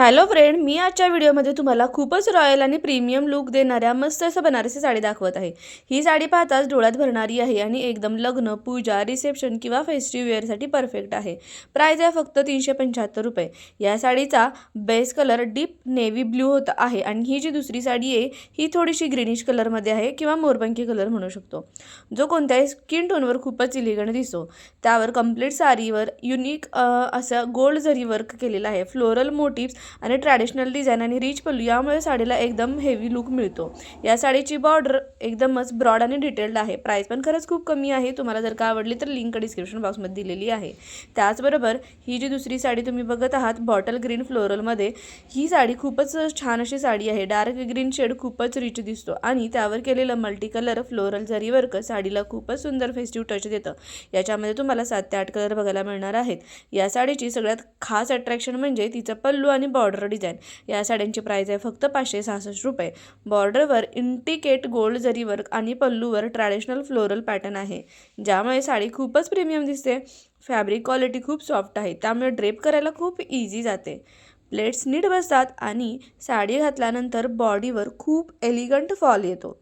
Hello friend, मी आजच्या व्हिडिओमध्ये तुम्हाला खूपच रॉयल आणि प्रीमियम लुक देणाऱ्या मस्त असं बनारसी साडी दाखवत आहे। ही साडी पाहताच डोळ्यात भरणारी आहे आणि एकदम लग्न, पूजा, रिसेप्शन किंवा फेस्टिव्ह वेअरसाठी परफेक्ट आहे। प्राइस आहे फक्त 375 रुपये। या साडीचा base colour deep navy blue होता आहे आणि ही जी दुसरी साडी आहे ही थोडीशी ग्रीनिश कलरमध्ये आहे किंवा मोरपंखी कलर म्हणू शकतो, जो कोणत्याही स्किन टोनवर खूपच इलिगंट दिसतो। त्यावर कंप्लीट साडीवर युनिक असं गोल्ड जरी वर्क केलेलं आहे, फ्लोरल मोटिव्स आणि ट्रॅडिशनल डिझाइन आणि रिच पल्लू यामुळे साडीला एकदम हेवी लुक मिळतो। या साडीची बॉर्डर एकदमच ब्रॉड आणि डिटेल्ड आहे। प्राइस पण खरंच खूप कमी आहे। तुम्हाला जर का आवडली तर लिंक डिस्क्रिप्शन बॉक्समध्ये दिलेली आहे। त्याचबरोबर ही जी दुसरी साडी तुम्ही बघत आहात बॉटल ग्रीन फ्लोरलमध्ये, ही साडी खूपच छान अशी साडी आहे। डार्क ग्रीन शेड खूपच रिच दिसतो आणि त्यावर केलेलं मल्टी कलर फ्लोरल जरी वर्क साडीला खूपच सुंदर फेस्टिव्ह टच देतं। याच्यामध्ये तुम्हाला 7 ते 8 कलर बघायला मिळणार आहेत। या साडीची सगळ्यात खास अट्रॅक्शन म्हणजे तिचं पल्लू आणि बॉर्डर डिझाइन। या साड्यांची प्राइस आहे फक्त 566 रुपये। बॉर्डरवर इंटिकेट गोल्ड जरी वर्क आणि पल्लूवर ट्रॅडिशनल फ्लोरल पॅटर्न आहे, ज्यामुळे साडी खूपच प्रीमियम दिसते। फॅब्रिक क्वालिटी खूप सॉफ्ट आहे, त्यामुळे ड्रेप करायला खूप इझी जाते। प्लेट्स नीट बसतात आणि साडी घातल्यानंतर बॉडीवर खूप एलिगंट फॉल येतो।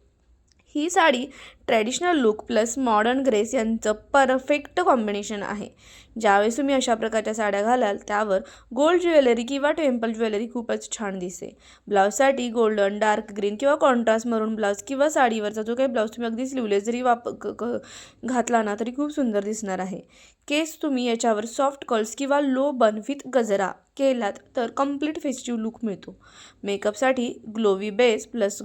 ही sari traditional look plus modern grace यांचं परफेक्ट कॉम्बिनेशन आहे। ज्यावेळेस तुम्ही अशा प्रकारच्या साड्या घालाल त्यावर गोल्ड ज्वेलरी किंवा टेम्पल ज्वेलरी खूपच छान दिसते। ब्लाऊजसाठी गोल्डन, डार्क ग्रीन किंवा कॉन्ट्रास्ट मरून ब्लाऊज किंवा साडीवरचा जो काही ब्लाऊज तुम्ही अगदी स्लीवलेस जरी घातला ना तरी खूप सुंदर दिसणार आहे। केस तुम्ही याच्यावर सॉफ्ट कर्ल्स किंवा लो बन विथ गजरा केलात तर कंप्लीट फेस्टिव्ह लुक मिळतो। मेकअपसाठी glowy base plus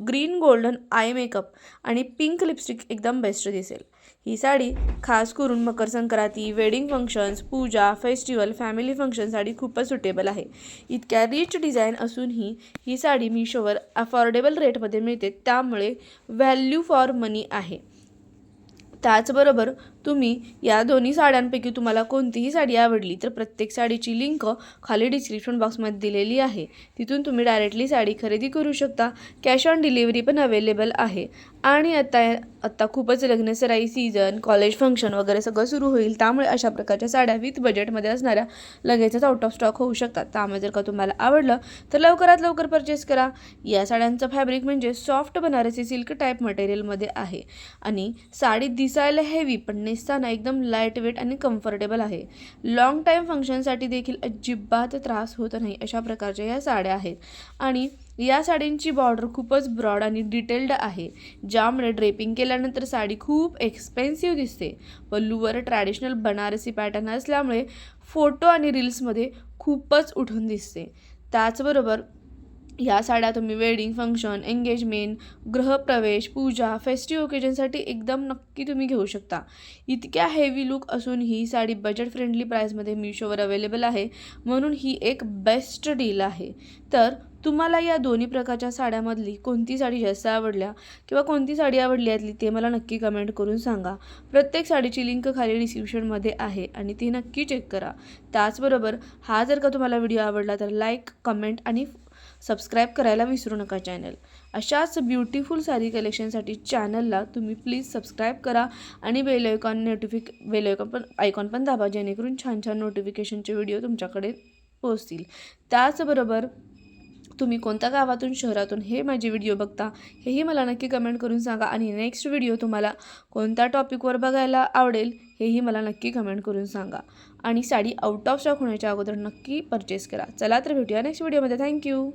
green golden eye makeup आणि पिंक लिपस्टिक एकदम बेस्ट दिसेल। ही साडी खास करून Makar Sankranti, wedding functions, puja, festival, family फंक्शनसाठी खूपच सुटेबल आहे। इतक्या रिच डिझाईन असूनही ही साडी मीशोवर अफोर्डेबल रेटमध्ये मिळते, त्यामुळे व्हॅल्यू फॉर मनी आहे। त्याचबरोबर तुम्ही या दोन्ही साड्यांपैकी तुम्हाला कोणतीही साडी आवडली तर प्रत्येक साडीची लिंक खाली डिस्क्रिप्शन बॉक्समध्ये दिलेली आहे, तिथून तुम्ही डायरेक्टली साडी खरेदी करू शकता। कॅश ऑन डिलिव्हरी पण अवेलेबल आहे। आणि आता खूपच लग्नसराई सीझन, कॉलेज फंक्शन वगैरे सगळं सुरू होईल, त्यामुळे अशा प्रकारच्या साड्या विथ बजेटमध्ये असणाऱ्या लगेचच आउट ऑफ स्टॉक होऊ शकतात। त्यामुळे जर का तुम्हाला आवडलं तर लवकरात लवकर परचेस करा। या साड्यांचं फॅब्रिक म्हणजे सॉफ्ट बनारसी सिल्क टाईप मटेरियलमध्ये आहे आणि साडी दिसायला हेवी पण नेसताना एकदम लाईट वेट आणि कम्फर्टेबल आहे। लॉंग टाईम फंक्शनसाठी देखील अजिबात त्रास होत नाही अशा प्रकारच्या या साड्या आहेत। आणि या साडींची बॉर्डर खूपच ब्रॉड आणि डिटेल्ड आहे, ज्यामुळे ड्रेपिंग केल्यानंतर साडी खूप एक्सपेन्सिव्ह दिसते। पल्लूवर ट्रॅडिशनल बनारसी पॅटर्न असल्यामुळे फोटो आणि रील्समध्ये खूपच उठून दिसते। त्याचबरोबर या साड्या तुम्ही वेडिंग फंक्शन, एंगेजमेंट, गृहप्रवेश, पूजा, फेस्टिव्ह ओकेजनसाठी एकदम नक्की तुम्ही घेऊ शकता। इतक्या हेवी लुक असून ही साडी बजेट फ्रेंडली प्राईसमध्ये मीशोवर अवेलेबल आहे, म्हणून ही एक बेस्ट डील आहे। तर तुम्हाला या दोन्ही प्रकारच्या साड्यामधली कोणती साडी जास्त आवडल्या किंवा कोणती साडी आवडली यातली ते मला नक्की कमेंट करून सांगा। प्रत्येक साडीची लिंक खाली डिस्क्रिप्शनमध्ये आहे आणि ती नक्की चेक करा। त्याचबरोबर हा जर का तुम्हाला व्हिडिओ आवडला तर लाईक, कमेंट आणि सबस्क्राईब करायला विसरू नका चॅनल। अशाच ब्युटिफुल साडी कलेक्शनसाठी चॅनलला तुम्ही प्लीज सबस्क्राईब करा आणि बेल आयकॉन पण दाबा, जेणेकरून छान छान नोटिफिकेशनचे व्हिडिओ तुमच्याकडे पोहोचतील। त्याचबरोबर तुम्ही कोणत्या गावातून शहरातून हे माझे व्हिडिओ बघता हेही मला नक्की कमेंट करून सांगा आणि नेक्स्ट व्हिडिओ तुम्हाला कोणत्या टॉपिकवर बघायला आवडेल हेही मला नक्की कमेंट करून सांगा। आणि साडी आउट ऑफ स्टॉक होण्याच्या अगोदर नक्की परचेस करा। चला तर भेटूया नेक्स्ट व्हिडिओमध्ये। थँक्यू।